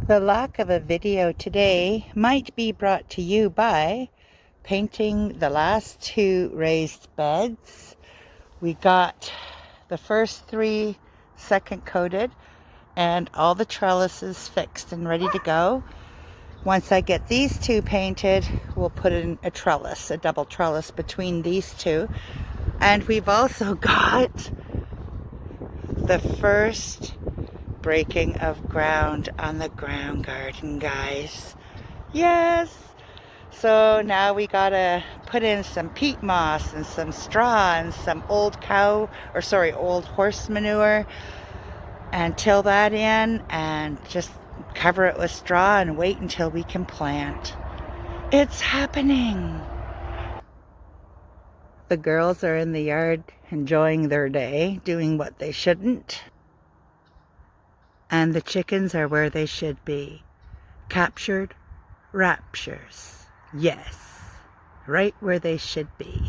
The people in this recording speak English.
The lack of a video today might be brought to you by painting the last two raised beds. We got the first three second coated and all the trellises fixed and ready to go. Once I get these two painted, we'll put in a trellis, a double trellis between these two. And we've also got the first breaking of ground on the ground garden, guys. Yes! So now we gotta put in some peat moss and some straw and some old horse manure and till that in and just cover it with straw and wait until we can plant. It's happening! The girls are in the yard enjoying their day, doing what they shouldn't. And the chickens are where they should be. Captured raptures. Yes, right where they should be.